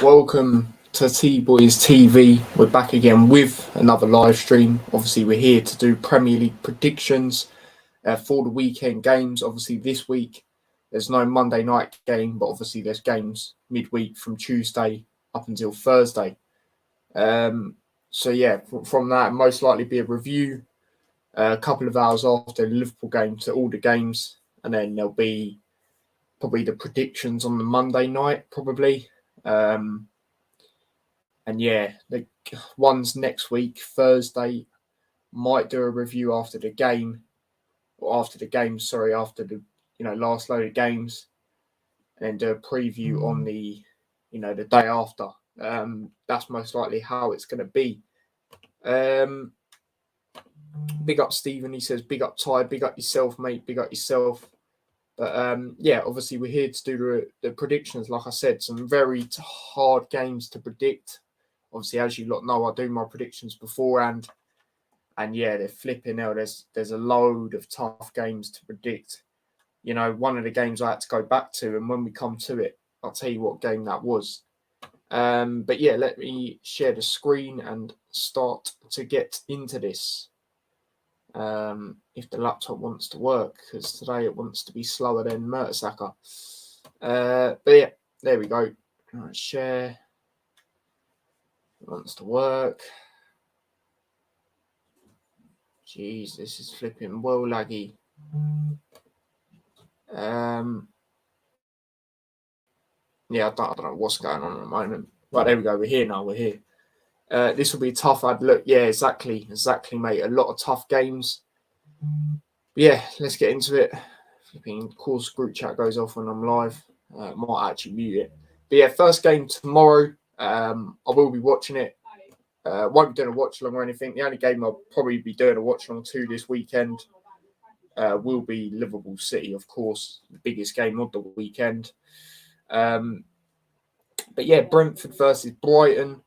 Welcome to T-Boys TV. We're back again with another live stream. Obviously, we're here to do Premier League predictions for the weekend games. Obviously, this week there's no Monday night game, but obviously there's games midweek from Tuesday up until Thursday. From that, most likely be a review a couple of hours after the Liverpool game to all the games, and then there'll be probably the predictions on the Monday night, probably. The ones next week, Thursday, might do a review after the last load of games, and then do a preview on the day after. That's most likely how it's going to be. Big up Stephen, he says, big up Ty, big up yourself, mate, big up yourself. But obviously we're here to do the predictions. Like I said, some very hard games to predict. Obviously, as you lot know, I do my predictions beforehand. And they're flipping out. There's a load of tough games to predict. You know, one of the games I had to go back to, and when we come to it, I'll tell you what game that was. Let me share the screen and start to get into this. If the laptop wants to work, because today it wants to be slower than Mertesacker. There we go. All right, share. It wants to work. Jeez, this is flipping well laggy. I don't know what's going on at the moment. Right, there we go. We're here now. We're here. This will be tough. I'd look. Yeah, exactly, mate. A lot of tough games. Let's get into it. Of course, group chat goes off when I'm live. Might actually mute it. But first game tomorrow. I will be watching it. Won't be doing a watch along or anything. The only game I'll probably be doing a watch along to this weekend will be Liverpool City, of course, the biggest game of the weekend. Brentford versus Brighton.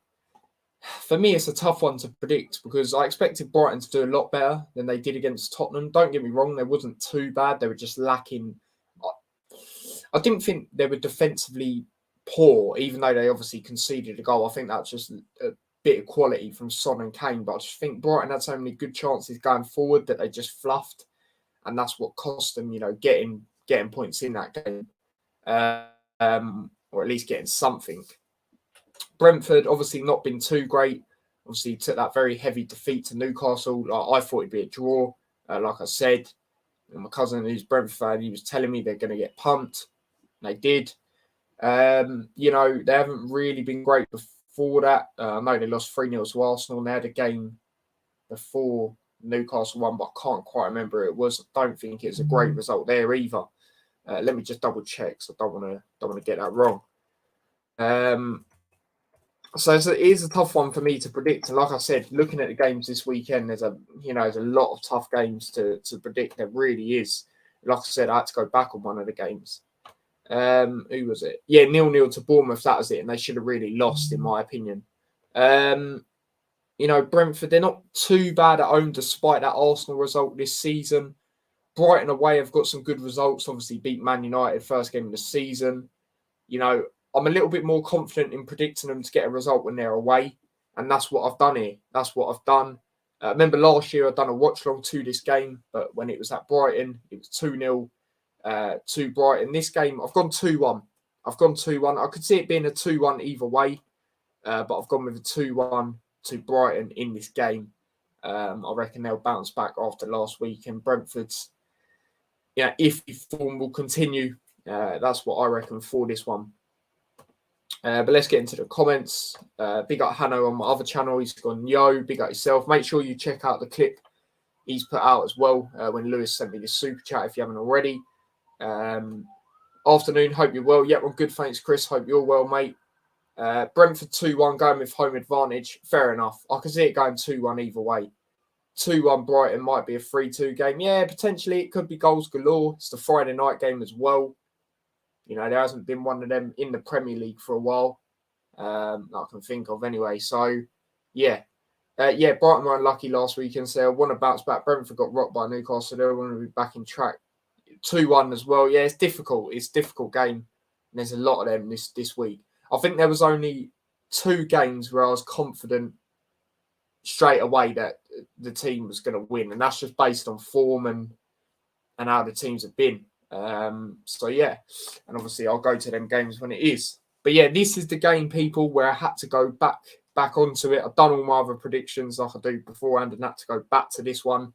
For me, it's a tough one to predict because I expected Brighton to do a lot better than they did against Tottenham. Don't get me wrong, they wasn't too bad. They were just lacking. I didn't think they were defensively poor, even though they obviously conceded a goal. I think that's just a bit of quality from Son and Kane. But I just think Brighton had so many good chances going forward that they just fluffed. And that's what cost them, getting points in that game. Or at least getting something. Brentford, obviously not been too great. Obviously took that very heavy defeat to Newcastle. I thought it'd be a draw. Like I said, and my cousin who's Brentford fan, he was telling me they're going to get pumped. And they did. They haven't really been great before that. I know they lost 3-0 to Arsenal and they had a game before Newcastle won, but I can't quite remember who it was. I don't think it's a great result there either. Let me just double check, so I don't want to get that wrong. So it is a tough one for me to predict. And like I said, looking at the games this weekend, there's a lot of tough games to predict. There really is. Like I said, I had to go back on one of the games. Who was it? 0-0 to Bournemouth. That was it. And they should have really lost, in my opinion. Brentford, they're not too bad at home despite that Arsenal result this season. Brighton away have got some good results. Obviously beat Man United first game of the season. I'm a little bit more confident in predicting them to get a result when they're away. And that's what I've done here. That's what I've done. Remember last year I'd done a watch-along to this game, but when it was at Brighton, it was 2-0 to Brighton. This game, I've gone 2-1. I could see it being a 2-1 either way, but I've gone with a 2-1 to Brighton in this game. I reckon they'll bounce back after last week. And Brentford's, if form will continue, that's what I reckon for this one. But let's get into the comments. Big up Hanno on my other channel. He's gone, yo, big up yourself. Make sure you check out the clip he's put out as well when Lewis sent me the super chat if you haven't already. Afternoon, hope you're well. Yep, I'm good, thanks, Chris. Hope you're well, mate. Brentford 2-1, going with home advantage. Fair enough. I can see it going 2-1 either way. 2-1 Brighton might be a 3-2 game. Yeah, potentially it could be goals galore. It's the Friday night game as well. There hasn't been one of them in the Premier League for a while that I can think of anyway. So, Brighton were unlucky last weekend, so they want to bounce back. Brentford got rocked by Newcastle, so they want to be back in track. 2-1 as well. Yeah, it's difficult. It's a difficult game. And there's a lot of them this week. I think there was only 2 games where I was confident straight away that the team was going to win, and that's just based on form and how the teams have been. So yeah, and obviously I'll go to them games when it is. But yeah, this is the game, people, where I had to go back onto it. I've done all my other predictions like I do beforehand, and had to go back to this one,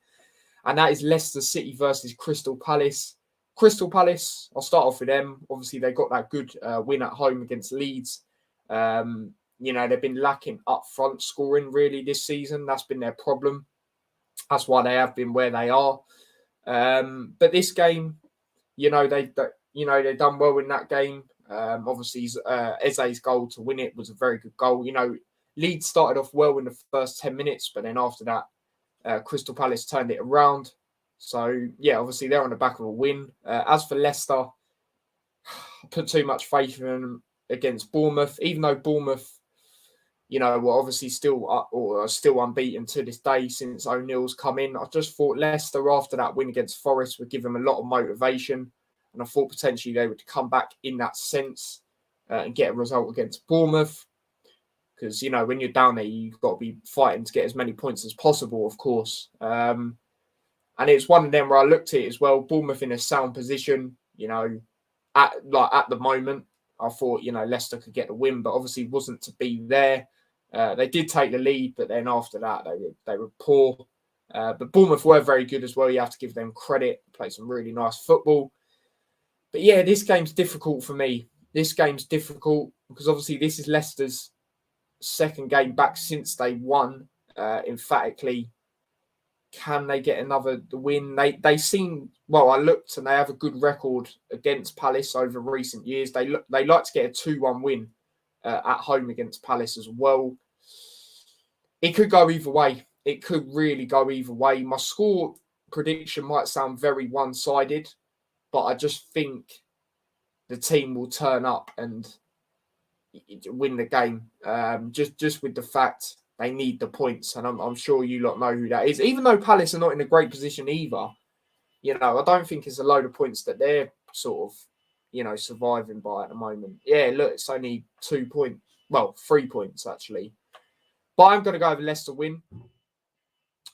and that is Leicester City versus Crystal Palace. Crystal Palace, I'll start off with them. Obviously, they got that good win at home against Leeds. They've been lacking up front scoring really this season. That's been their problem. That's why they have been where they are. But this game, they've done well in that game. Obviously, Eze's goal to win it was a very good goal. Leeds started off well in the first 10 minutes, but then after that, Crystal Palace turned it around. So, yeah, obviously they're on the back of a win. As for Leicester, I put too much faith in them against Bournemouth, even though Bournemouth, were obviously still unbeaten to this day since O'Neill's come in. I just thought Leicester, after that win against Forest, would give them a lot of motivation. And I thought potentially they would come back in that sense and get a result against Bournemouth. Because, when you're down there, you've got to be fighting to get as many points as possible, of course. And it's one of them where I looked at it as well. Bournemouth in a sound position, at the moment. I thought, Leicester could get the win, but obviously wasn't to be there. They did take the lead, but then after that, they were poor. But Bournemouth were very good as well. You have to give them credit. Played some really nice football. But yeah, this game's difficult for me. This game's difficult because obviously this is Leicester's second game back since they won emphatically. Can they get another win? They seem, well, I looked and they have a good record against Palace over recent years. They like to get a 2-1 win at home against Palace as well. It could go either way. It could really go either way. My score prediction might sound very one-sided, but I just think the team will turn up and win the game. Just with the fact they need the points, and I'm sure you lot know who that is. Even though Palace are not in a great position either, I don't think it's a load of points that they're sort of, surviving by at the moment. Yeah, look, it's only 3 points actually. But I'm going to go with Leicester win.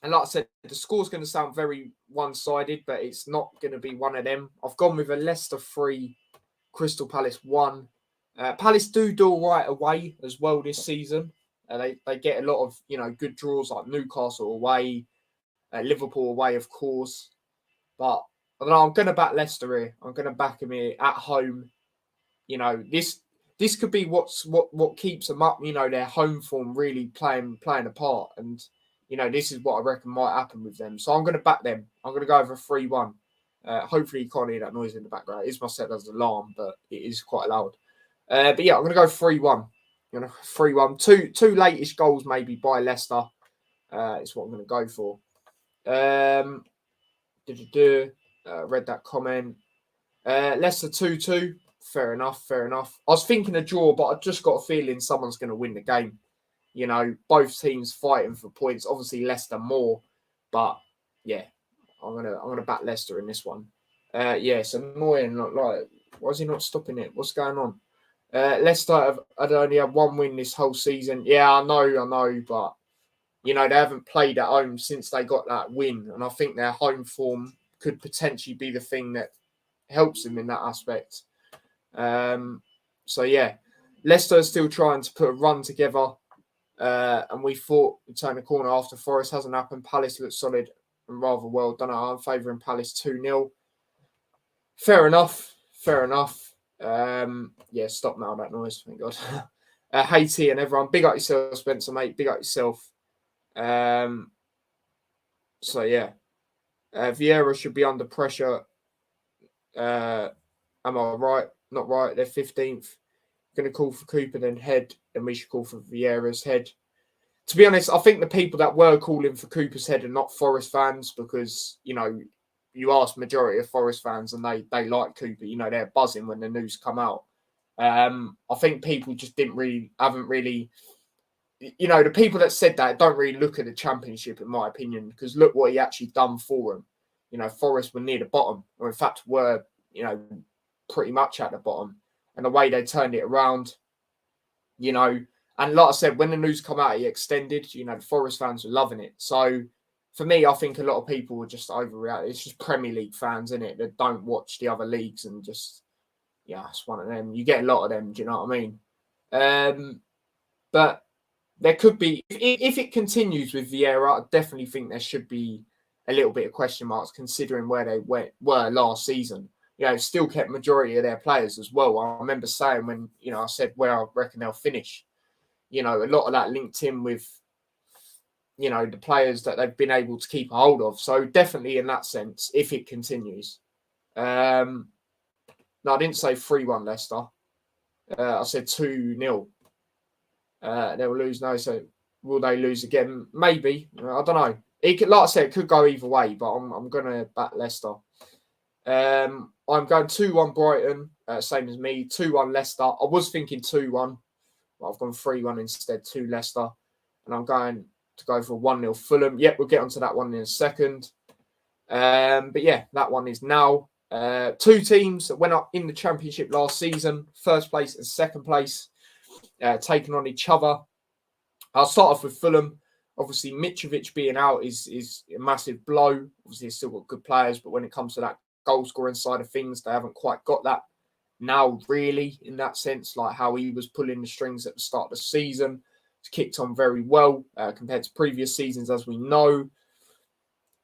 And like I said, the score's going to sound very one-sided, but it's not going to be one of them. I've gone with a Leicester 3, Crystal Palace 1. Palace do all right away as well this season. They get a lot of, good draws like Newcastle away, Liverpool away, of course. But I don't know, I'm going to back Leicester here. I'm going to back them here at home. This could be what keeps them up. Their home form really playing a part. And, this is what I reckon might happen with them. So I'm going to back them. I'm going to go over 3-1. Hopefully you can't hear that noise in the background. It is my set as an alarm, but it is quite loud. But yeah, I'm going to go 3-1. 3-1. Two late-ish goals maybe by Leicester. Is what I'm going to go for. Read that comment. Leicester 2-2. Fair enough. I was thinking a draw, but I just got a feeling someone's going to win the game. Both teams fighting for points. Obviously Leicester more, but yeah, I'm gonna back Leicester in this one. It's annoying. Like, why is he not stopping it? What's going on? Leicester had only had 1 win this whole season. Yeah, I know, but they haven't played at home since they got that win, and I think their home form could potentially be the thing that helps them in that aspect. So yeah, Leicester is still trying to put a run together, and we thought we'd turn the corner after Forest. Hasn't happened. Palace looks solid and rather well done. I'm favouring Palace 2-0. Fair enough. Stop now, that noise, thank God. Haiti and everyone, big up yourself, Spencer, mate. Big up yourself. So yeah, Vieira should be under pressure. Am I right? Not right. They're 15th. Going to call for Cooper, then head, and we should call for Vieira's head. To be honest, I think the people that were calling for Cooper's head are not Forest fans because, you ask majority of Forest fans and they like Cooper. They're buzzing when the news come out. I think people just haven't really, the people that said that don't really look at the Championship, in my opinion, because look what he actually done for them. Forest were near the bottom, or in fact were, pretty much at the bottom. And the way they turned it around, you know. And like I said, when the news come out, it extended, you know, the Forest fans were loving it. So for me, I think a lot of people were just overreacting. It's just Premier League fans, isn't it, that don't watch the other leagues and just, yeah, it's one of them. You get a lot of them, do you know what I mean? But there could be, if it continues with Vieira, I definitely think there should be a little bit of question marks considering where they were last season. You know, still kept majority of their players as well. I remember saying when, you know, I said where I reckon they'll finish. You know, a lot of that linked in with, you know, the players that they've been able to keep a hold of. So definitely in that sense, if it continues. No, I didn't say 3-1 Leicester. I said 2-0. They'll lose now. So will they lose again? Maybe. I don't know. It could, like I said, it could go either way, but I'm going to back Leicester. I'm going 2-1 Brighton, same as me. 2-1 Leicester. I was thinking 2-1, but I've gone 3-1 instead, 2 Leicester. And I'm going to go for 1-0 Fulham. Yep, we'll get onto that one in a second. But yeah, that one is now. Two teams that went up in the Championship last season, first place and second place, taking on each other. I'll start off with Fulham. Obviously, Mitrovic being out is a massive blow. Obviously, he's still got good players, but when it comes to that goal scoring side of things, they haven't quite got that now, really, in that sense, like how he was pulling the strings at the start of the season. It's kicked on very well compared to previous seasons, as we know.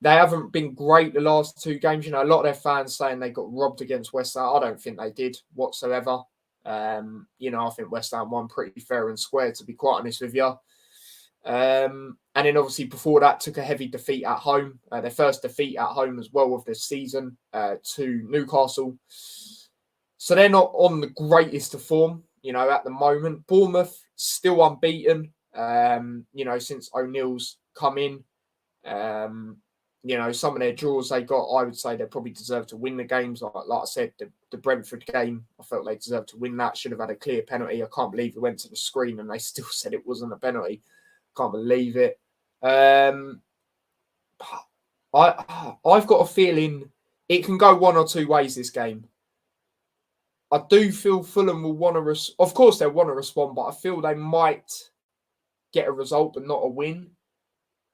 They haven't been great the last 2 games. You know, a lot of their fans saying they got robbed against West Ham. I don't think they did whatsoever. You know, I think West Ham won pretty fair and square, to be quite honest with you. And then obviously before that took a heavy defeat at home. Their first defeat at home as well of this season to Newcastle. So they're not on the greatest of form, you know, at the moment. Bournemouth still unbeaten, you know, since O'Neill's come in. You know, some of their draws they got, I would say they probably deserve to win the games. Like I said, the Brentford game, I felt they deserved to win that. Should have had a clear penalty. I can't believe it went to the screen and they still said it wasn't a penalty. Can't believe it. I've got a feeling it can go one or two ways, this game. I do feel Fulham will want to... Of course, they'll want to respond, but I feel they might get a result but not a win.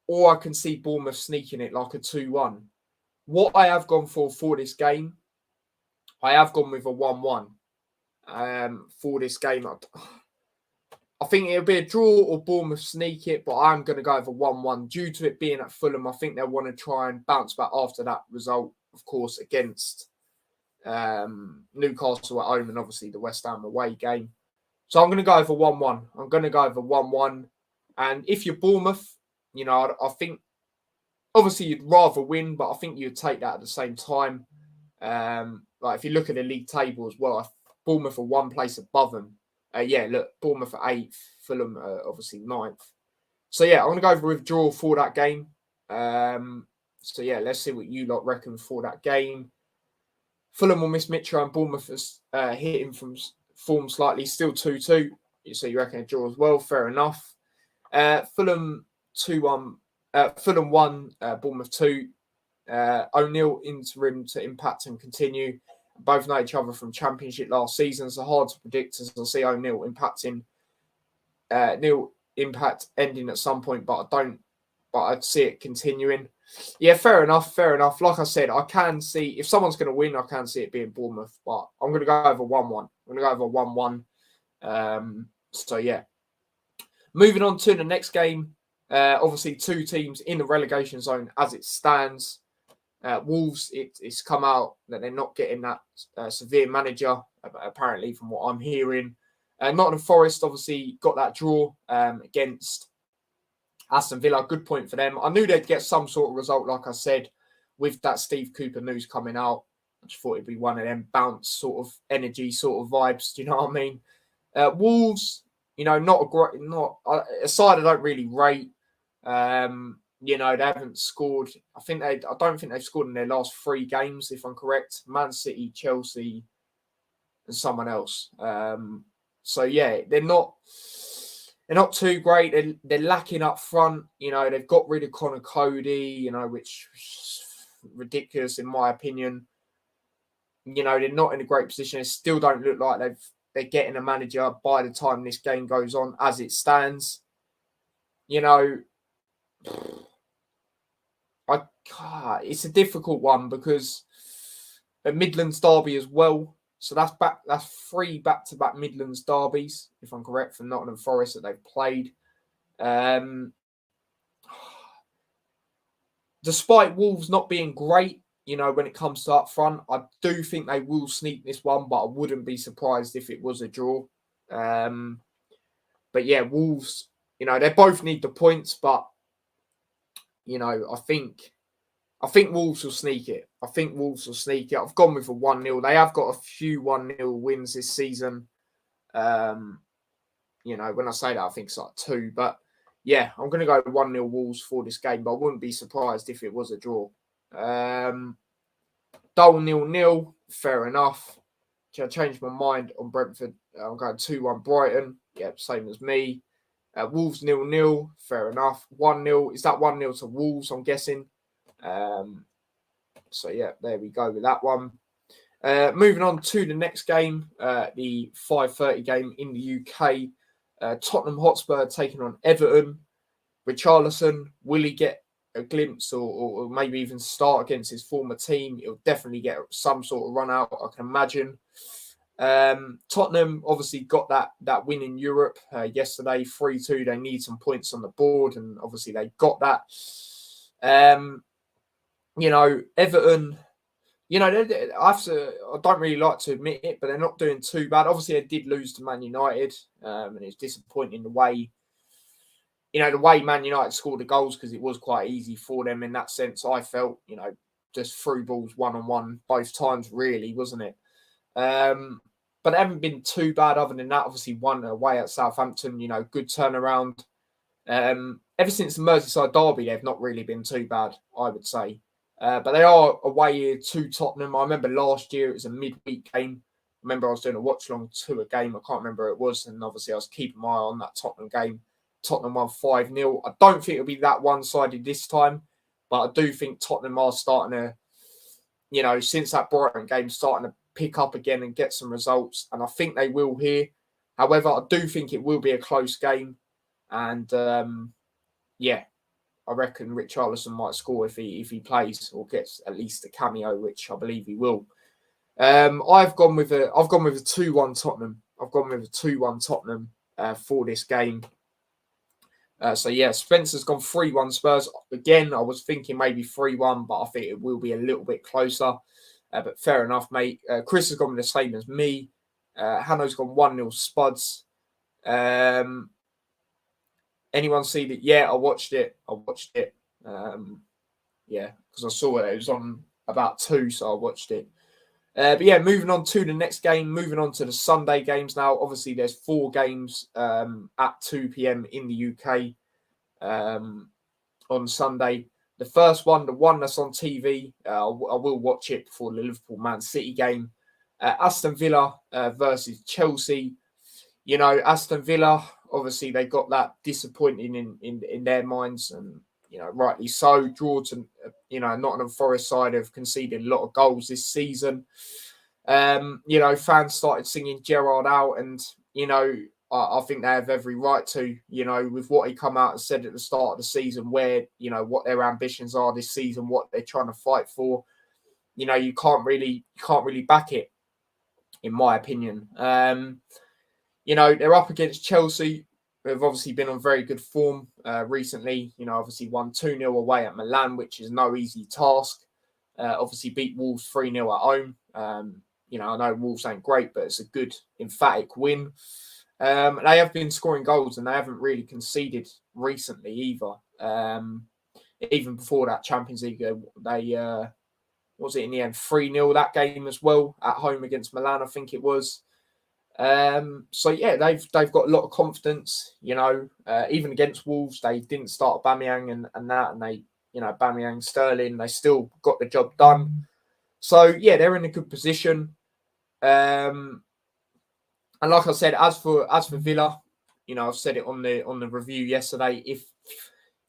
Or I can see Bournemouth sneaking it like a 2-1. What I have gone for this game, I have gone with a 1-1 for this game. I think it'll be a draw or Bournemouth sneak it, but I'm going to go with a 1-1. Due to it being at Fulham, I think they'll want to try and bounce back after that result, of course, against Newcastle at home and obviously the West Ham away game. So I'm going to go over 1-1. I'm going to go over 1-1. And if you're Bournemouth, you know, I think obviously you'd rather win, but I think you'd take that at the same time. Like if you look at the league table as well, Bournemouth are one place above them. Yeah, look, Bournemouth are 8th, Fulham obviously 9th. So yeah, I'm going to go over with draw for that game. So yeah, let's see what you lot reckon for that game. Fulham will miss Mitro and Bournemouth has hit him from form slightly, still 2-2. So you reckon a draw as well, fair enough. Fulham 2-1, Fulham 1, Bournemouth 2. O'Neill interim to impact and continue. Both know each other from Championship last season, so hard to predict as I see O'Neill impacting. Neil impact ending at some point, but I'd see it continuing. Yeah, fair enough. Like I said, I can see if someone's going to win, I can see it being Bournemouth, but I'm going to go over 1-1. I'm going to go over 1-1. So yeah. Moving on to the next game. Obviously, 2 teams in the relegation zone as it stands. Wolves, it's come out that they're not getting that severe manager, apparently, from what I'm hearing. Nottingham Forest, obviously, got that draw against Aston Villa. Good point for them. I knew they'd get some sort of result, like I said, with that Steve Cooper news coming out. I just thought it'd be one of them bounce sort of energy, sort of vibes. Do you know what I mean? Wolves, you know, not a side I don't really rate. You know, they haven't scored. I don't think they've scored in their last 3 games, if I'm correct. Man City, Chelsea, and someone else. So yeah, they're not too great. They're lacking up front. You know, they've got rid of Connor Cody. You know, which is ridiculous in my opinion. You know, they're not in a great position. They still don't look like they've they're getting a manager by the time this game goes on as it stands. It's a difficult one because a Midlands derby as well. So that's 3 back-to-back Midlands derbies, if I'm correct, for Nottingham Forest that they've played. Despite Wolves not being great, when it comes to up front, I do think they will sneak this one, but I wouldn't be surprised if it was a draw. But yeah, Wolves, they both need the points, but I think Wolves will sneak it. I've gone with a 1-0. They have got a few 1-0 wins this season. When I say that, I think it's like 2. But yeah, I'm going to go 1-0 Wolves for this game, but I wouldn't be surprised if it was a draw. Dull 0-0, fair enough. I changed my mind on Brentford. I'm going 2-1 Brighton. Yeah, same as me. Wolves 0-0, fair enough. 1-0. Is that 1-0 to Wolves, I'm guessing? So yeah, there we go with that one. Moving on to the next game, the 5:30 game in the UK. Tottenham Hotspur taking on Everton. Richarlison, will he get a glimpse or maybe even start against his former team? He'll definitely get some sort of run out, I can imagine. Tottenham obviously got that win in Europe yesterday, 3-2. They need some points on the board, and obviously they got that. Everton, I don't really like to admit it, but they're not doing too bad. Obviously, they did lose to Man United, and it's disappointing the way Man United scored the goals, because it was quite easy for them in that sense. I felt, just through balls one-on-one both times, really, wasn't it? But they haven't been too bad other than that. Obviously, won away at Southampton, good turnaround. Ever since the Merseyside derby, they've not really been too bad, I would say. But they are away here to Tottenham. I remember last year it was a midweek game. I remember I was doing a watch-along to a game. I can't remember who it was. And obviously I was keeping my eye on that Tottenham game. Tottenham won 5-0. I don't think it'll be that one-sided this time. But I do think Tottenham are starting to, since that Brighton game, starting to pick up again and get some results. And I think they will here. However, I do think it will be a close game. And, I reckon Richarlison might score if he plays or gets at least a cameo, which I believe he will. I've gone with a 2-1 Tottenham. I've gone with a 2-1 Tottenham for this game. Spencer's gone 3-1 Spurs. Again, I was thinking maybe 3-1, but I think it will be a little bit closer. But fair enough, mate. Chris has gone with the same as me. Hanno's gone 1-0 Spuds. Anyone see that? Yeah, I watched it. Because I saw it. It was on about 2, so I watched it. But yeah, moving on to the next game. Moving on to the Sunday games now. Obviously, there's 4 games at 2 p.m. in the UK on Sunday. The first one, the one that's on TV, I will watch it before the Liverpool-Man City game. Aston Villa versus Chelsea. Aston Villa, obviously, they got that disappointing in their minds, and rightly so. Draw to Nottingham Forest side have conceded a lot of goals this season. Fans started singing Gerrard out, and I think they have every right to. With what he come out and said at the start of the season, where what their ambitions are this season, what they're trying to fight for. You can't really back it, in my opinion. They're up against Chelsea, who have obviously been on very good form recently. Obviously won 2-0 away at Milan, which is no easy task. Obviously beat Wolves 3-0 at home. I know Wolves ain't great, but it's a good, emphatic win. They have been scoring goals, and they haven't really conceded recently either. Even before that Champions League, they was it in the end 3-0 that game as well at home against Milan, I think it was. They've got a lot of confidence. Even against Wolves, they didn't start Aubameyang and they Aubameyang, Sterling, they still got the job done. So yeah, they're in a good position. And like I said, as for Villa, I've said it on the review yesterday.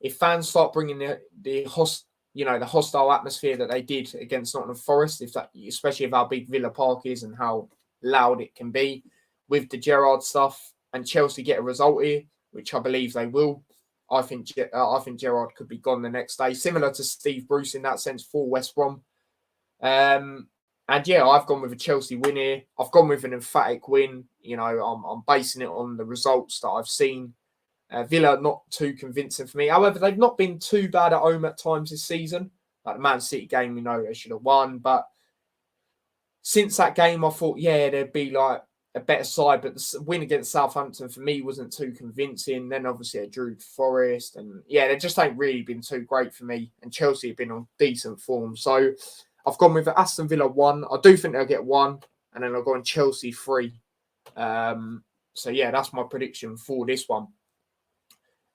If fans start bringing the hostile atmosphere that they did against Nottingham Forest, especially if how big Villa Park is and how loud it can be, with the Gerrard stuff and Chelsea get a result here, which I believe they will, I think Gerrard could be gone the next day, similar to Steve Bruce in that sense for West Brom. And yeah, I've gone with a Chelsea win here. I've gone with an emphatic win. You know, I'm basing it on the results that I've seen. Villa not too convincing for me. However, they've not been too bad at home at times this season. Like the Man City game, we know they should have won. But since that game, I thought, yeah, there'd be like a better side. But the win against Southampton for me wasn't too convincing. Then obviously I drew Forest. And yeah, they just ain't really been too great for me. And Chelsea have been on decent form. So I've gone with Aston Villa 1. I do think they'll get 1. And then I'll go on Chelsea 3. So yeah, that's my prediction for this one.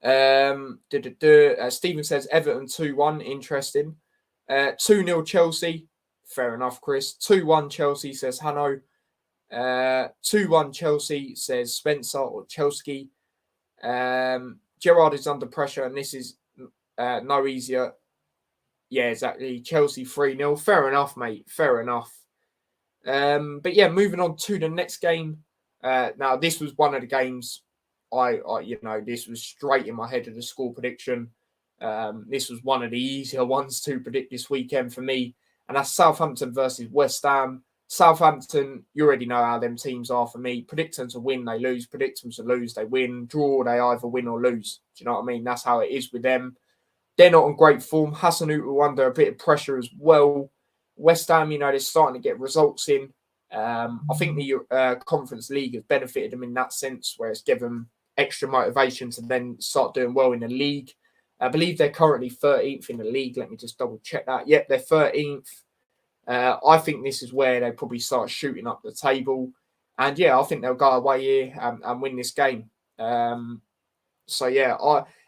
Stephen says Everton 2-1. Interesting. 2-0 Chelsea. Fair enough, Chris. 2-1 Chelsea, says Hanno. 2-1 Chelsea, says Spencer or Chelsea. Gerrard is under pressure, and this is no easier. Yeah, exactly. Chelsea 3-0. Fair enough, mate. Fair enough. But yeah, moving on to the next game. Now, this was one of the games this was straight in my head of the score prediction. This was one of the easier ones to predict this weekend for me. And that's Southampton versus West Ham. Southampton, you already know how them teams are for me. Predict them to win, they lose. Predict them to lose, they win. Draw, they either win or lose. Do you know what I mean? That's how it is with them. They're not on great form. Hasenhüttl under a bit of pressure as well. West Ham, they're starting to get results in. I think the Conference League has benefited them in that sense, where it's given them extra motivation to then start doing well in the league. I believe they're currently 13th in the league. Let me just double check that. Yep, they're 13th. I think this is where they probably start shooting up the table. And yeah, I think they'll go away here and win this game. So yeah,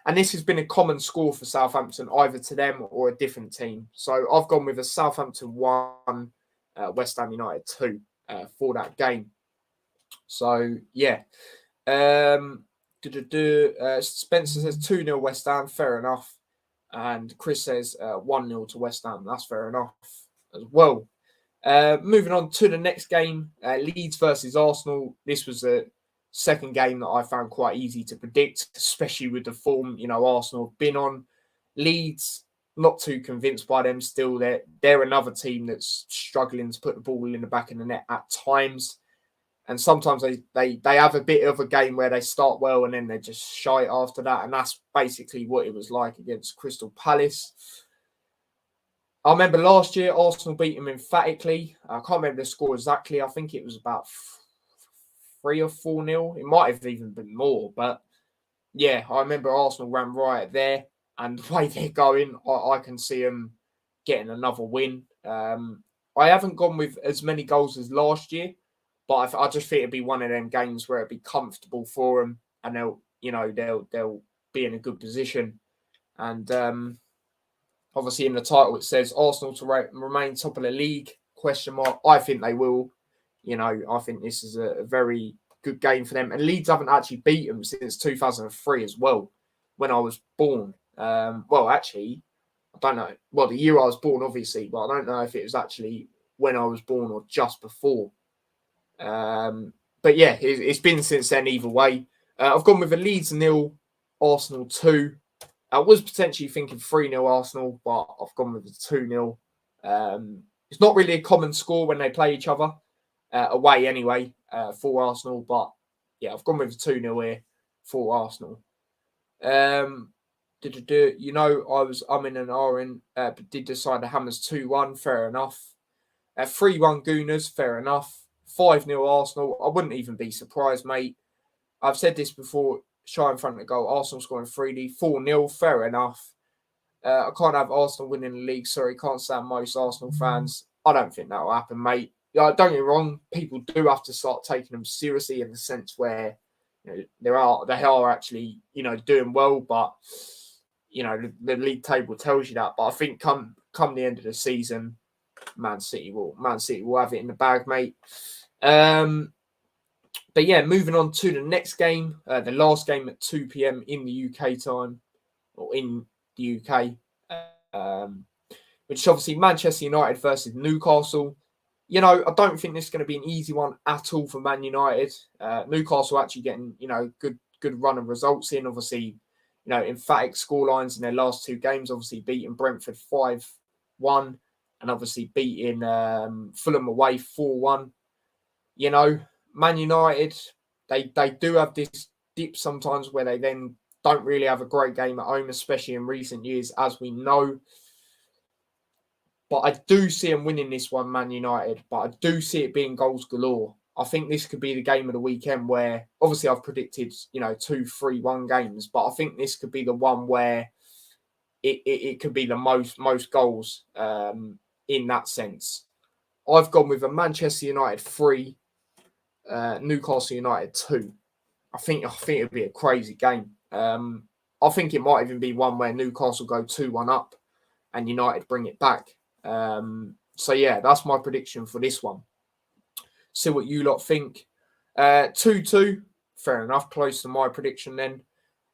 and this has been a common score for Southampton, either to them or a different team. So I've gone with a Southampton 1, West Ham United 2 for that game. So yeah. Spencer says 2-0 West Ham, fair enough. And Chris says 1-0 to West Ham. That's fair enough as well. Moving on to the next game, Leeds versus Arsenal. This was the second game that I found quite easy to predict, especially with the form, Arsenal have been on. Leeds, not too convinced by them still. They're another team that's struggling to put the ball in the back of the net at times. And sometimes they have a bit of a game where they start well and then they're just shy after that. And that's basically what it was like against Crystal Palace. I remember last year, Arsenal beat them emphatically. I can't remember the score exactly. I think it was about 3 or 4-0. It might have even been more. But yeah, I remember Arsenal ran riot there. And the way they're going, I can see them getting another win. I haven't gone with as many goals as last year. But I just think it'd be one of them games where it'd be comfortable for them, and they'll be in a good position. And obviously in the title it says Arsenal to remain top of the league ? I think they will. I think this is a very good game for them. And Leeds haven't actually beat them since 2003 as well, when I was born. Well, actually, I don't know. Well, the year I was born, obviously, but I don't know if it was actually when I was born or just before. But yeah, it's been since then either way. I've gone with a Leeds 0, Arsenal 2. I was potentially thinking 3-0 Arsenal, but I've gone with a 2-0. It's not really a common score when they play each other, away anyway, for Arsenal. But yeah, I've gone with a 2-0 here for Arsenal. I was umming and ahhing, but did decide the Hammers 2-1, fair enough. 3-1 Gooners, fair enough. 5-0 Arsenal. I wouldn't even be surprised, mate. I've said this before. Shy in front of the goal. Arsenal scoring 3-0. 4-0. Fair enough. I can't have Arsenal winning the league. Sorry, can't stand most Arsenal fans. I don't think that will happen, mate. Don't get me wrong. People do have to start taking them seriously in the sense where they are actually doing well, but the league table tells you that. But I think come the end of the season, Man City will have it in the bag, mate. But yeah, moving on to the next game, the last game at 2 p.m. in the UK time, or in the UK, which is obviously Manchester United versus Newcastle. I don't think this is going to be an easy one at all for Man United. Newcastle actually getting, good run of results in. Obviously, emphatic scorelines in their last two games. Obviously, beating Brentford 5-1 and obviously beating Fulham away 4-1. Man United, they do have this dip sometimes where they then don't really have a great game at home, especially in recent years, as we know. But I do see them winning this one, Man United. But I do see it being goals galore. I think this could be the game of the weekend where, obviously, I've predicted, 2-3-1 games. But I think this could be the one where it could be the most goals in that sense. I've gone with a Manchester United 3, Newcastle United 2. I think it'd be a crazy game. I think it might even be one where Newcastle go 2-1 up and United bring it back. So yeah, that's my prediction for this one. See what you lot think. 2-2, fair enough, close to my prediction then.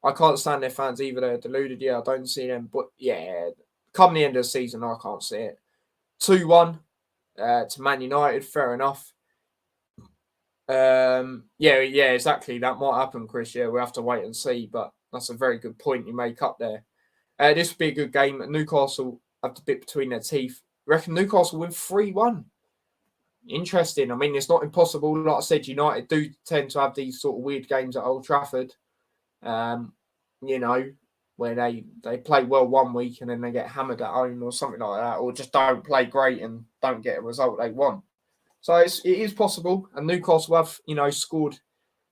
I can't stand their fans either, they're deluded. Yeah, I don't see them. But yeah, come the end of the season, I can't see it. 2-1 to Man United, fair enough. Yeah, exactly. That might happen, Chris. Yeah, we'll have to wait and see. But that's a very good point you make up there. This would be a good game. Newcastle have the bit between their teeth. I reckon Newcastle win 3-1. Interesting. I mean, it's not impossible. Like I said, United do tend to have these sort of weird games at Old Trafford. Where they play well one week and then they get hammered at home or something like that, or just don't play great and don't get a result they want. So it is possible. And Newcastle have, scored,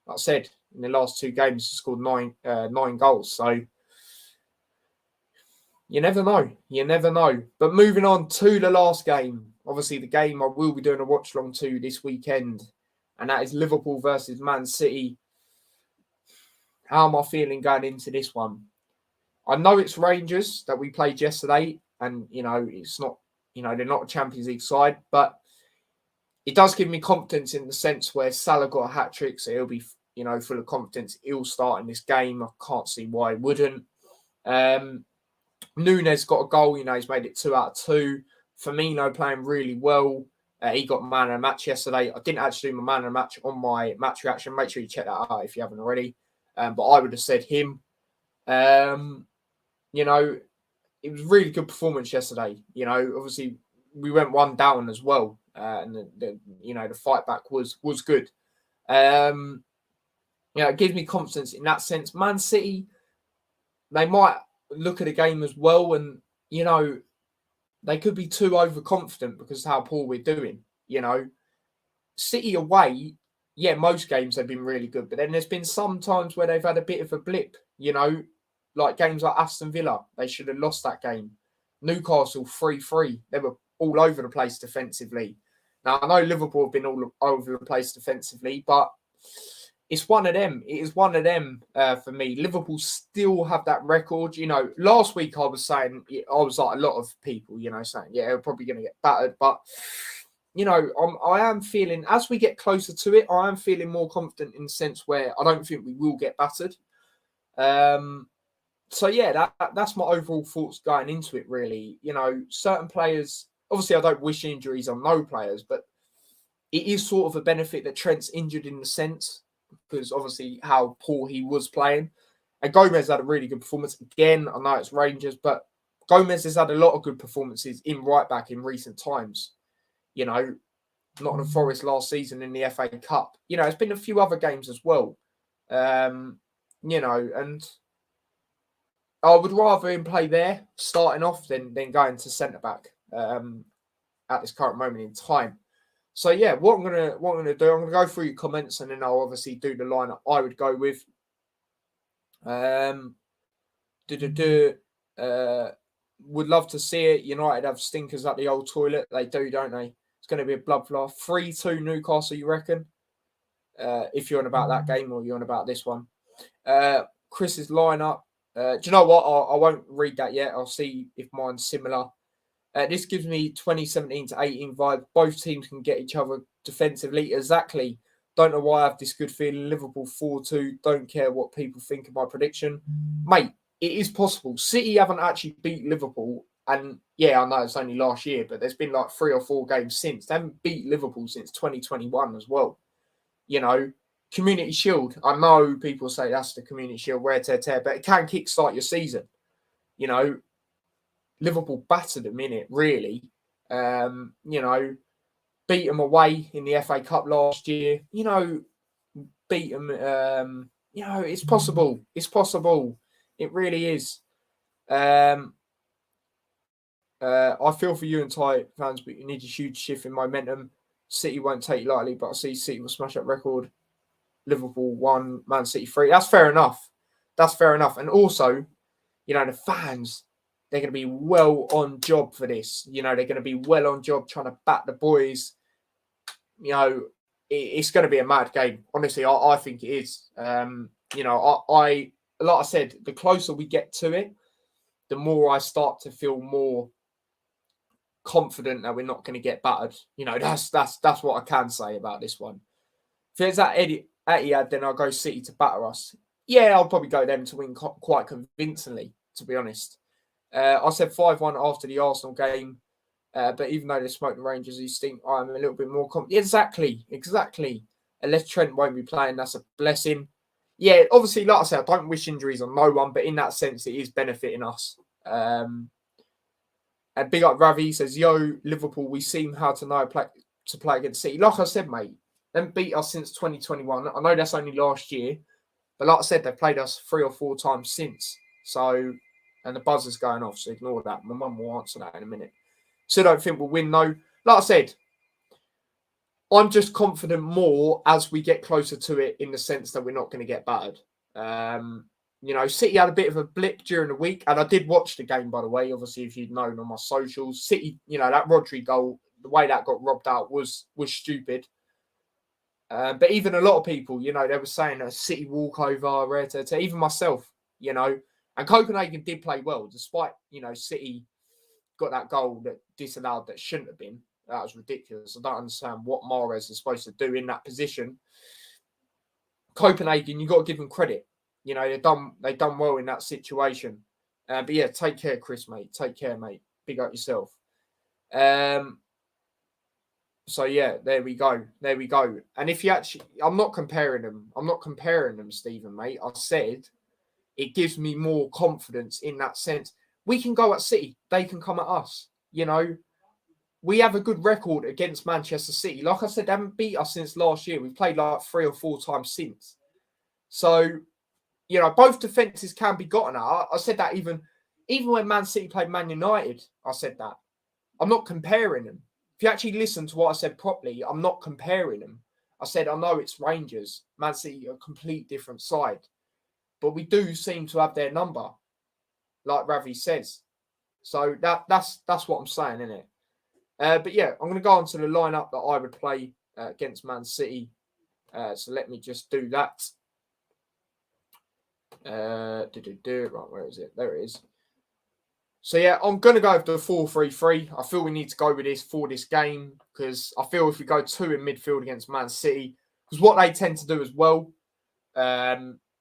like I said, in the last two games, scored nine goals. So you never know. You never know. But moving on to the last game. Obviously, the game I will be doing a watch-along to this weekend. And that is Liverpool versus Man City. How am I feeling going into this one? I know it's Rangers that we played yesterday. And, it's not, they're not a Champions League side. But it does give me confidence in the sense where Salah got a hat-trick. So he'll be, full of confidence. He'll start in this game. I can't see why he wouldn't. Nunes got a goal. He's made it 2 out of 2. Firmino playing really well. He got man of the match yesterday. I didn't actually do my man of the match on my match reaction. Make sure you check that out if you haven't already. But I would have said him. It was a really good performance yesterday. Obviously we went one down as well. And the fight back was good. It gives me confidence in that sense. Man City, they might look at the game as well, and they could be too overconfident because of how poor we're doing. City away, yeah, most games they've been really good, but then there's been some times where they've had a bit of a blip. Like games like Aston Villa, they should have lost that game. Newcastle 3-3, they were all over the place defensively. Now I know Liverpool have been all over the place defensively, but it's one of them. It is one of them for me. Liverpool still have that record. Last week I was like a lot of people, saying, yeah, they're probably going to get battered. But, I am feeling, as we get closer to it, I am feeling more confident in the sense where I don't think we will get battered. So, yeah, that's my overall thoughts going into it, really. Certain players, obviously I don't wish injuries on no players, but it is sort of a benefit that Trent's injured in the sense, because obviously how poor he was playing. And Gomez had a really good performance. Again, I know it's Rangers, but Gomez has had a lot of good performances in right back in recent times. Nottingham Forest last season in the FA Cup. It's been a few other games as well. And I would rather him play there, starting off, than going to centre-back at this current moment in time. So yeah, what I'm gonna do, I'm gonna go through your comments and then I'll obviously do the lineup I would go with. Would love to see it. United have stinkers at the old toilet. They do, don't they? It's going to be a bloodbath. 3-2 Newcastle, you reckon? If you're on about that game or you're on about this one. Chris's lineup. Do you know what? I won't read that yet. I'll see if mine's similar. This gives me 2017 to 18 vibe. Both teams can get each other defensively. Exactly. Don't know why I have this good feeling. Liverpool 4-2. Don't care what people think of my prediction. Mate, it is possible. City haven't actually beat Liverpool And yeah, I know it's only last year, but there's been like 3 or 4 games since. They haven't beat Liverpool since 2021 as well. You know, Community Shield. I know people say that's the Community Shield, rare tear tear, but it can kickstart your season. You know, Liverpool battered them in it, really. You know, beat them away in the FA Cup last year. You know, beat them. You know, it's possible. It's possible. It really is. I feel for you and Ty fans, but you need a huge shift in momentum. City won't take you lightly, but I see City will smash that record. Liverpool 1, Man City 3. That's fair enough. That's fair enough. And also, you know, the fans, they're going to be well on job for this. You know, they're going to be well on job trying to back the boys. You know, it's going to be a mad game. Honestly, I think it is. You know, I like I said, the closer we get to it, the more I start to feel more confident that we're not going to get battered. You know, that's what I can say about this one. If it's at Etihad, then I'll go City to batter us. Yeah, I'll probably go them to win quite convincingly, to be honest. I said 5-1 after the Arsenal game, but even though they smoked the Rangers, you think I'm a little bit more confident. Exactly. Unless Trent won't be playing, that's a blessing. Yeah, obviously, like I said, I don't wish injuries on no one, but in that sense, it is benefiting us. And big up Ravi says, yo, Liverpool, we seem how to know to play against City. Like I said, mate, they haven't beat us since 2021. I know that's only last year, but like I said, they've played us 3 or 4 times since. So, and the buzzer's going off, so ignore that. My mum will answer that in a minute. So I don't think we'll win, though. Like I said, I'm just confident more as we get closer to it in the sense that we're not going to get battered. You know, City had a bit of a blip during the week, and I did watch the game, by the way. Obviously, if you'd known on my socials, City, you know, that Rodri goal, the way that got robbed out was stupid. But even a lot of people, you know, they were saying a City walkover, rare to even myself, you know, and Copenhagen did play well, despite, you know, City got that goal that disallowed that shouldn't have been. That was ridiculous. I don't understand what Mahrez is supposed to do in that position. Copenhagen, you got to give them credit. You know, they've done well in that situation. But yeah, take care, Chris, mate. Take care, mate. Big up yourself. So yeah, there we go. And if you actually, I'm not comparing them, Stephen, mate. I said it gives me more confidence in that sense. We can go at City. They can come at us. You know, we have a good record against Manchester City. Like I said, they haven't beat us since last year. We've played like 3 or 4 times since. So, you know, both defences can be gotten at. I said that even when Man City played Man United, I said that. I'm not comparing them. If you actually listen to what I said properly, I'm not comparing them. I said, I know it's Rangers. Man City are a complete different side. But we do seem to have their number, like Ravi says. So that's what I'm saying, isn't it? But yeah, I'm going to go on to the lineup that I would play against Man City. So let me just do that. Right, where is it? There it is. So yeah, I'm going to go with the 4-3-3. I feel we need to go with this for this game because I feel if we go 2 in midfield against Man City, because what they tend to do as well,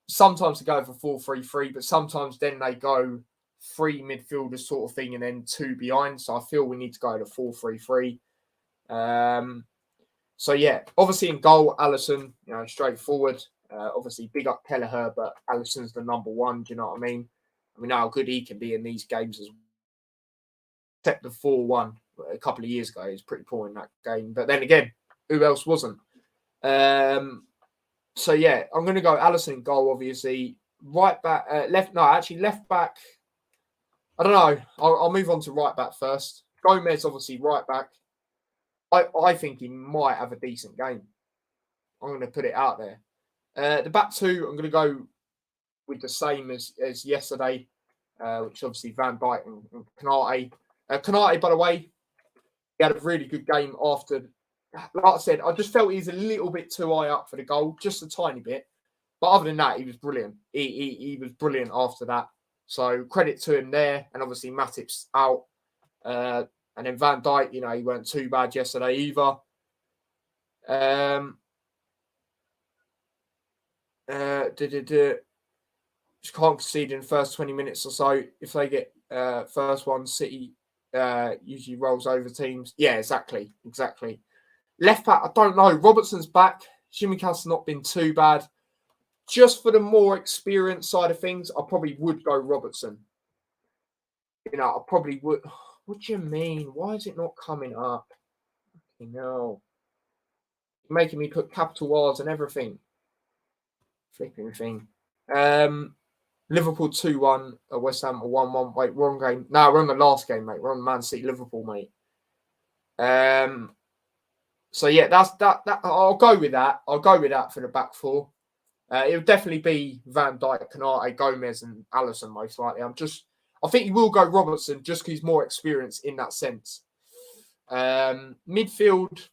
sometimes they go for 4-3-3, but sometimes then they go 3 midfielders sort of thing and then 2 behind. So I feel we need to go to 4-3-3. So yeah, obviously in goal, Alisson, you know, straightforward. Obviously big up Kelleher, but Alisson's the number 1. Do you know what I mean? We know how good he can be in these games as well. Except the 4-1 a couple of years ago. He was pretty poor in that game. But then again, who else wasn't? So yeah, I'm going to go Alisson goal, obviously. Right back, left back. I don't know. I'll move on to right back first. Gomez, obviously, right back. I think he might have a decent game. I'm going to put it out there. The back 2, I'm going to go with the same as yesterday, which obviously Van Dijk and Konate. Konate, by the way, he had a really good game after. Like I said, I just felt he's a little bit too high up for the goal, just a tiny bit. But other than that, he was brilliant. He was brilliant after that. So credit to him there. And obviously Matip's out. And then Van Dijk, you know, he weren't too bad yesterday either. Just can't concede in the first 20 minutes or so. If they get First one, City usually rolls over teams. Yeah, exactly. Left back, I don't know. Robertson's back. Shimika's not been too bad. Just for the more experienced side of things, I probably would go Robertson. I probably would. What do you mean? Why is it not coming up? No. You're making me put capital R's and everything. Flipping thing. Liverpool 2-1, West Ham 1-1. Wait, wrong game. No, we're on the last game, mate. We're on Man City Liverpool, mate. So yeah, that's that. I'll go with that. I'll go with that for the back four. It would definitely be Van Dijk, Canate, Gomez, and Alisson most likely. I think he will go Robertson just because he's more experienced in that sense. Midfield,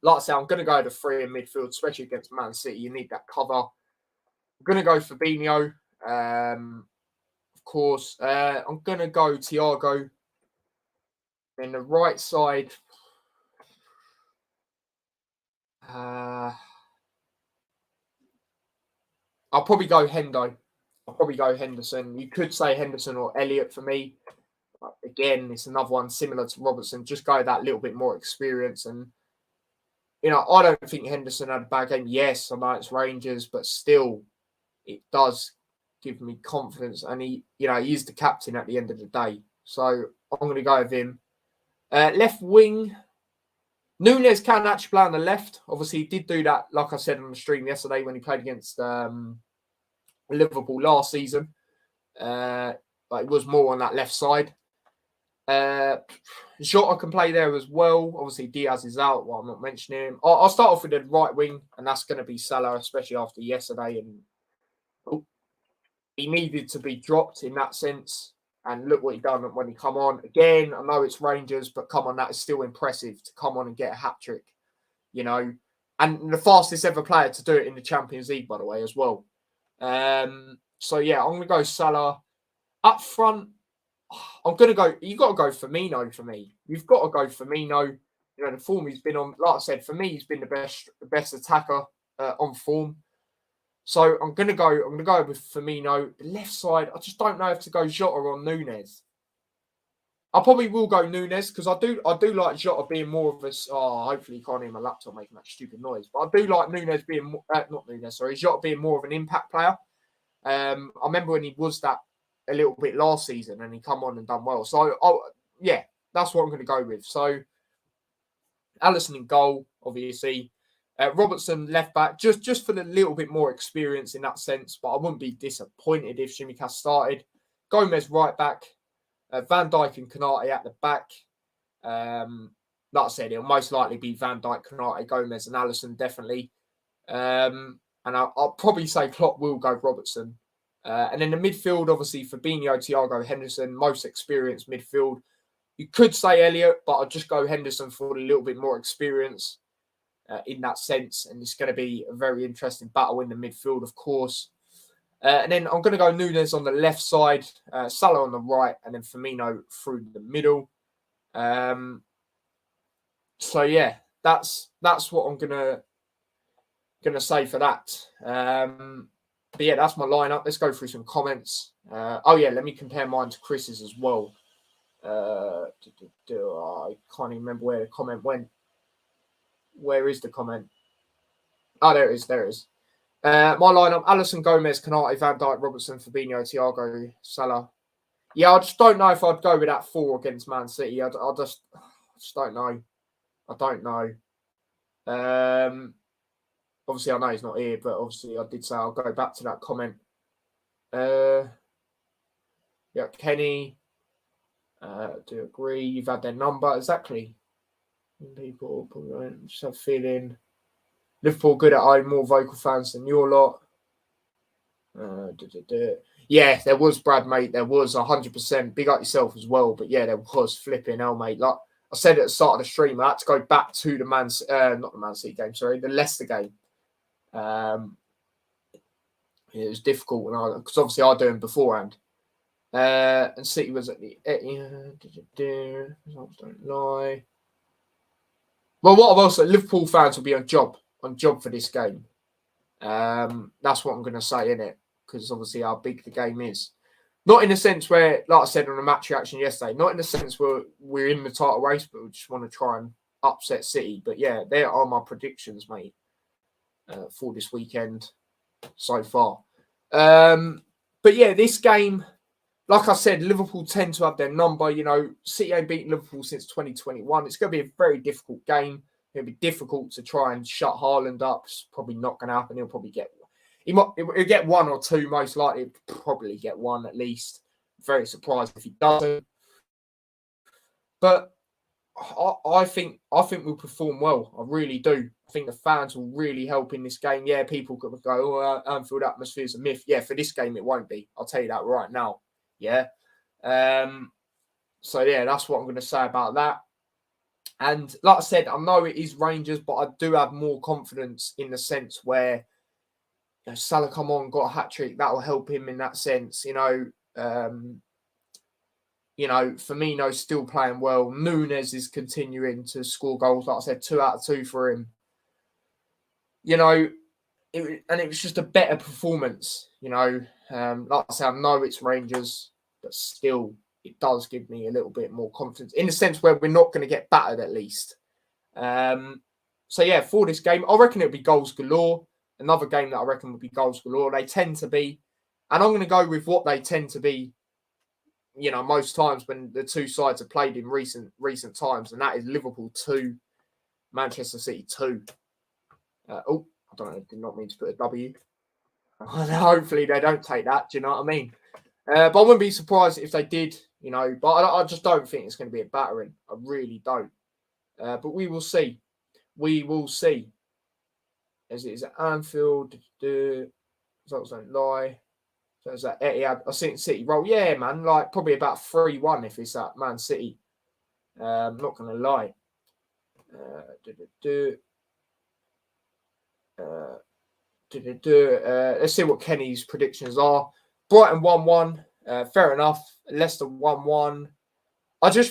like I say, I'm going to go to 3 in midfield, especially against Man City. You need that cover. I'm going to go Fabinho. Of course, I'm going to go Thiago. Then the right side, I'll probably go Hendo. I'll probably go Henderson. You could say Henderson or Elliott for me. But again, it's another one similar to Robertson. Just go that little bit more experience. And, I don't think Henderson had a bad game. Yes, I know it's Rangers, but still, it does give me confidence. And he is the captain at the end of the day. So I'm going to go with him. Left wing, Nunes can actually play on the left. Obviously, he did do that, like I said on the stream yesterday when he played against Liverpool last season. But it was more on that left side. Jota can play there as well. Obviously, Diaz is out. Well, I'm not mentioning him. I'll start off with the right wing, and that's going to be Salah, especially after yesterday. And he needed to be dropped in that sense. And look what he done when he come on. Again, I know it's Rangers, but come on, that is still impressive to come on and get a hat-trick, And the fastest ever player to do it in the Champions League, by the way, as well. So, yeah, I'm going to go Salah. Up front, I'm going to go... You've got to go Firmino for me. You've got to go Firmino. The form he's been on, like I said, for me, he's been the best attacker on form. So I'm going to go with Firmino. The left side, I just don't know if to go Jota or Nunes. I probably will go Nunes because I do like Jota being more of a... hopefully you can't hear my laptop making that stupid noise. But I do like Nunes being... Jota being more of an impact player. I remember when he was that a little bit last season and he come on and done well. So, yeah, that's what I'm going to go with. So, Alisson in goal, obviously. Robertson left back, just for the little bit more experience in that sense, but I wouldn't be disappointed if Shimikas started. Gomez right back, Van Dijk and Canate at the back. Like I said, it'll most likely be Van Dijk, Canate, Gomez, and Alisson definitely. And I'll probably say Klopp will go Robertson. And then the midfield, obviously, Fabinho, Thiago, Henderson, most experienced midfield. You could say Elliott, but I'll just go Henderson for a little bit more experience. In that sense, and it's going to be a very interesting battle in the midfield, of course. And then I'm going to go Nunes on the left side, Salah on the right, and then Firmino through the middle. So yeah, that's what I'm gonna say for that. But yeah, that's my lineup. Let's go through some comments. Let me compare mine to Chris's as well. I can't even remember where the comment went. Where is the comment? Oh, there it is. My lineup: Alisson, Gomez, Canate, Van Dijk, Robertson, Fabinho, Thiago, Salah. Yeah, I just don't know if I'd go with that 4 against Man City. I just don't know. I don't know. Obviously, I know he's not here, but obviously I did say I'll go back to that comment. Yeah, Kenny. Do agree. You've had their number. Exactly. People just have a feeling Liverpool good at home, more vocal fans than your lot. Yeah, there was, Brad, mate. There was 100%. Big up yourself as well. But yeah, there was flipping hell, mate. Like I said at the start of the stream, I had to go back to the not the Man City game, sorry, the Leicester game. It was difficult because obviously I do them beforehand. And City was at the results don't lie. Well, what I've also Liverpool fans will be on job for this game. That's what I'm going to say in it because obviously how big the game is. Not in the sense where, like I said on the match reaction yesterday, not in the sense where we're in the title race, but we just want to try and upset City. But yeah, there are my predictions, mate, for this weekend so far. But yeah, this game, like I said, Liverpool tend to have their number. You know, City ain't beaten Liverpool since 2021. It's going to be a very difficult game. It'll be difficult to try and shut Haaland up. It's probably not going to happen. He'll probably he'll get one or two, most likely. He'll probably get one at least. Very surprised if he doesn't. But I think we'll perform well. I really do. I think the fans will really help in this game. Yeah, people could go, "Oh, Anfield atmosphere is a myth." Yeah, for this game it won't be. I'll tell you that right now. Yeah. So yeah, that's what I'm going to say about that. And like I said, I know it is Rangers, but I do have more confidence in the sense where Salah come on, got a hat-trick. That will help him in that sense. Firmino's still playing well. Nunes is continuing to score goals. Like I said, 2 out of 2 for him. It was just a better performance. Like I said, I know it's Rangers, but still, it does give me a little bit more confidence in the sense where we're not going to get battered at least. So yeah, for this game, I reckon it'll be goals galore. Another game that I reckon will be goals galore. They tend to be, and I'm going to go with what they tend to be. Most times when the two sides have played in recent times, and that is Liverpool 2, Manchester City 2. I don't know. I did not mean to put a W. Hopefully they don't take that. Do you know what I mean? But I wouldn't be surprised if they did. But I just don't think it's going to be a battering. I really don't. But we will see. We will see. As it is at Anfield, results don't lie. So is that Etihad? I think City roll. Yeah, man. Like probably about 3-1 if it's at Man City. I'm not going to lie. Let's see what Kenny's predictions are. Brighton 1-1. Fair enough. Leicester 1-1.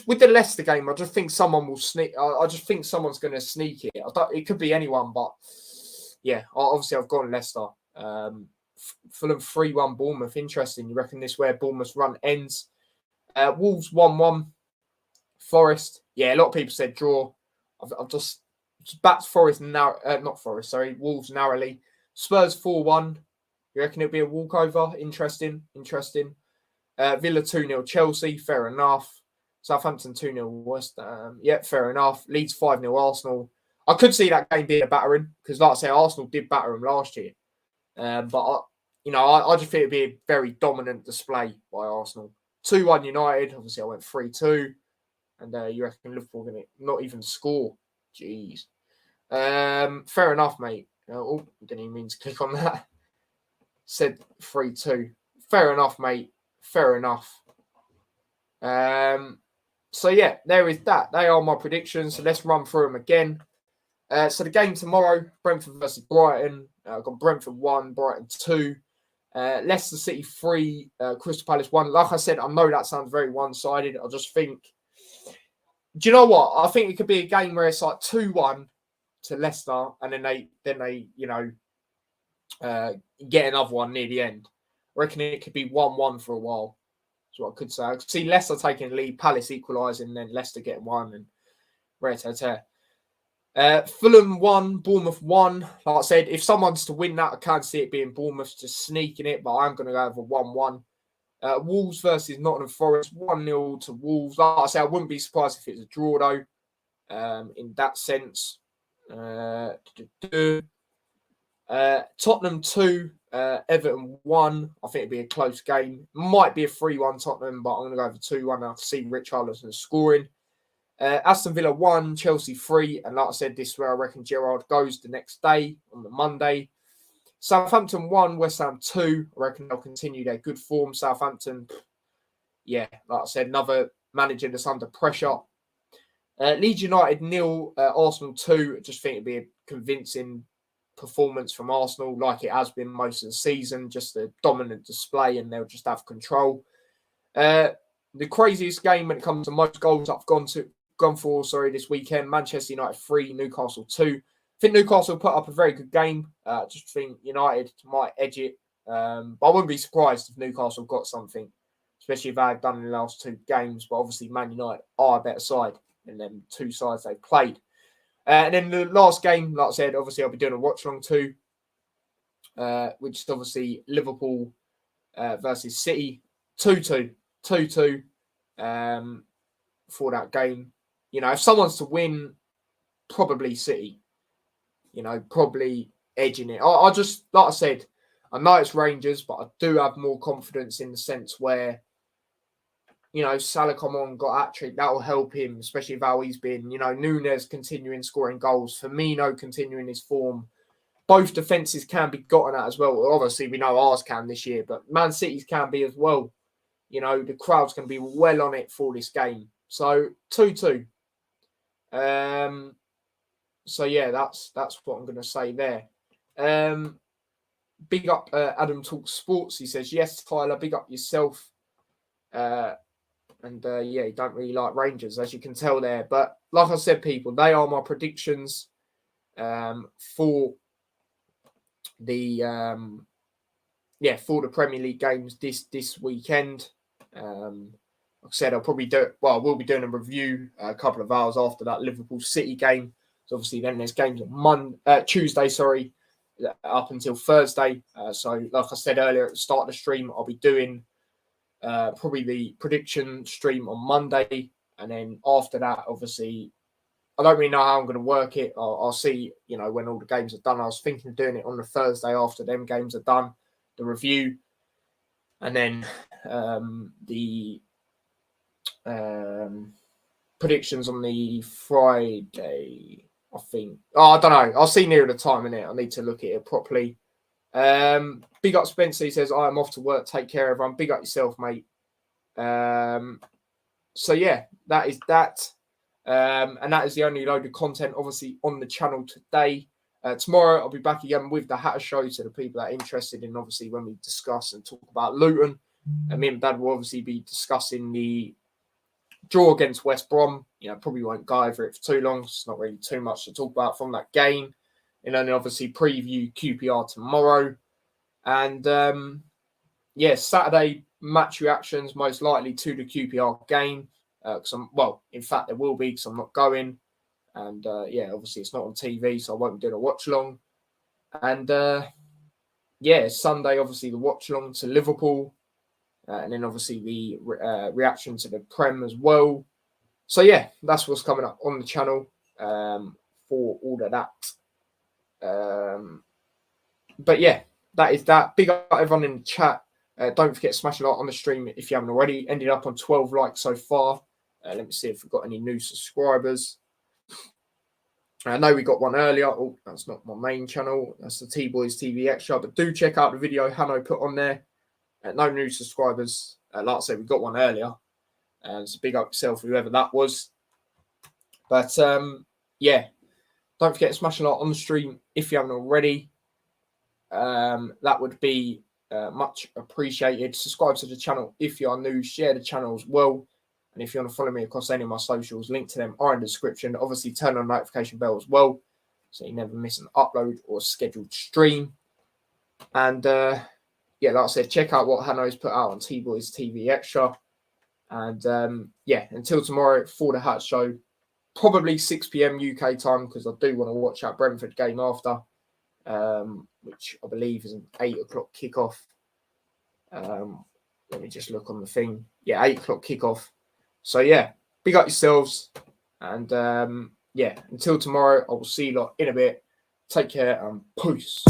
With the Leicester game, I just think someone will sneak. I just think someone's going to sneak it. It could be anyone, but yeah, obviously I've gone Leicester. Fulham 3-1 Bournemouth. Interesting. You reckon this where Bournemouth's run ends? Wolves 1-1. Forest. Yeah, a lot of people said draw. I've just backed Forest now. Not Forest. Sorry, Wolves narrowly. Spurs 4-1. You reckon it'll be a walkover? Interesting. Villa 2-0 Chelsea. Fair enough. Southampton 2-0 West Ham. Yeah, fair enough. Leeds 5-0 Arsenal. I could see that game being a battering because, like I say, Arsenal did batter them last year. But I just think it'd be a very dominant display by Arsenal. 2-1 United. Obviously, I went 3-2. And you reckon Liverpool going to not even score? Jeez. Fair enough, mate. Didn't even mean to click on that. Said 3-2. Fair enough, mate. Fair enough. So yeah, there is that. They are my predictions. So let's run through them again. So the game tomorrow, Brentford versus Brighton. I've got Brentford 1, Brighton 2. Leicester City 3, Crystal Palace 1. Like I said, I know that sounds very one-sided. I just think... Do you know what? I think it could be a game where it's like 2-1 to Leicester, and then they get another one near the end. I reckon it could be 1-1 for a while. That's what I could say. I could see Leicester taking the lead, Palace equalising, then Leicester getting one, and rare-tear. Fulham 1, Bournemouth 1. Like I said, if someone's to win that, I can't see it being Bournemouth just sneaking it, but I'm going to go over 1-1. Wolves versus Nottingham Forest, 1-0 to Wolves. Like I say, I wouldn't be surprised if it's a draw, though, in that sense. Tottenham 2, Everton 1. I think it'd be a close game. Might be a 3-1 Tottenham, but I'm going to go over 2-1. I can see Richarlison scoring. Aston Villa 1, Chelsea 3. And like I said, this is where I reckon Gerrard goes the next day, on the Monday. Southampton 1, West Ham 2. I reckon they'll continue their good form. Southampton, yeah, like I said, another manager that's under pressure. Leeds United 0, Arsenal 2. I just think it'd be a convincing performance from Arsenal, like it has been most of the season. Just a dominant display, and they'll just have control. The craziest game when it comes to most goals I've gone for this weekend. Manchester United 3, Newcastle 2. I think Newcastle put up a very good game. Just think United might edge it. But I wouldn't be surprised if Newcastle got something. especially if they've done in the last 2 games. But obviously, Man United are a better side than them 2 sides they've played. And then the last game, like I said, obviously I'll be doing a watch-along too, which is obviously Liverpool versus City, 2-2 for that game. You know, if someone's to win, probably City. You know, probably edging it. I just, like I said, I know it's Rangers, but I do have more confidence in the sense where, you know, Salah come on, got a hat-trick. That will help him, especially with how he's been. You know, Núñez continuing scoring goals. Firmino continuing his form. Both defences can be gotten at as well. Obviously, we know ours can this year, but Man City's can be as well. You know, the crowd's going to be well on it for this game. So, 2-2. So, yeah, that's what I'm going to say there. Big up Adam Talks Sports. He says, yes, Tyler, big up yourself. Yeah, you don't really like Rangers, as you can tell there. But like I said, people, they are my predictions for the Premier League games this weekend. Like I said, we'll be doing a review a couple of hours after that Liverpool City game. So obviously then there's games on Tuesday, up until Thursday. So like I said earlier at the start of the stream, I'll be doing probably the prediction stream on Monday. And then after that, obviously, I don't really know how I'm going to work it. I'll see, you know, when all the games are done. I was thinking of doing it on the Thursday after them games are done, the review. And then the predictions on the Friday, I think. I don't know. I'll see nearer the time, innit? I need to look at it properly. Big up Spencer. He says, I'm off to work. Take care, everyone. Big up yourself, mate. So, yeah, that is that. And that is the only load of content, obviously, on the channel today. Tomorrow, I'll be back again with the Hatter Show to the people that are interested in, obviously, when we discuss and talk about Luton. And me and Dad will obviously be discussing the draw against West Brom. You know, probably won't go over it for too long. It's not really too much to talk about from that game. And then obviously preview QPR tomorrow. And Saturday match reactions most likely to the QPR game. In fact, there will be because I'm not going. And obviously it's not on TV, so I won't be doing a watch along. And Sunday, obviously the watch along to Liverpool. And then obviously the reaction to the Prem as well. So yeah, that's what's coming up on the channel for all of that. But yeah, that is that. Big up everyone in the chat. Don't forget to smash a like on the stream if you haven't already. Ended up on 12 likes so far. Let me see if we've got any new subscribers. I know we got one earlier. Oh, that's not my main channel. That's the T-Boys TV Extra. But do check out the video Hanno put on there. No new subscribers. Like I said, we got one earlier. So big up yourself, whoever that was. But don't forget to smash a like on the stream if you haven't already. That would be much appreciated. Subscribe to the channel if you are new. Share the channel as well. And if you want to follow me across any of my socials, link to them are in the description. Obviously, turn on the notification bell as well, so you never miss an upload or scheduled stream. And like I said, check out what Hanno's put out on T-Boys TV Extra. And until tomorrow for the Hat Show, probably 6 p.m. UK time, because I do want to watch that Brentford game after, which I believe is an 8 o'clock kickoff. Let me just look on the thing. Yeah, 8 o'clock kickoff. So yeah, big up yourselves. And until tomorrow, I will see you lot in a bit. Take care and peace.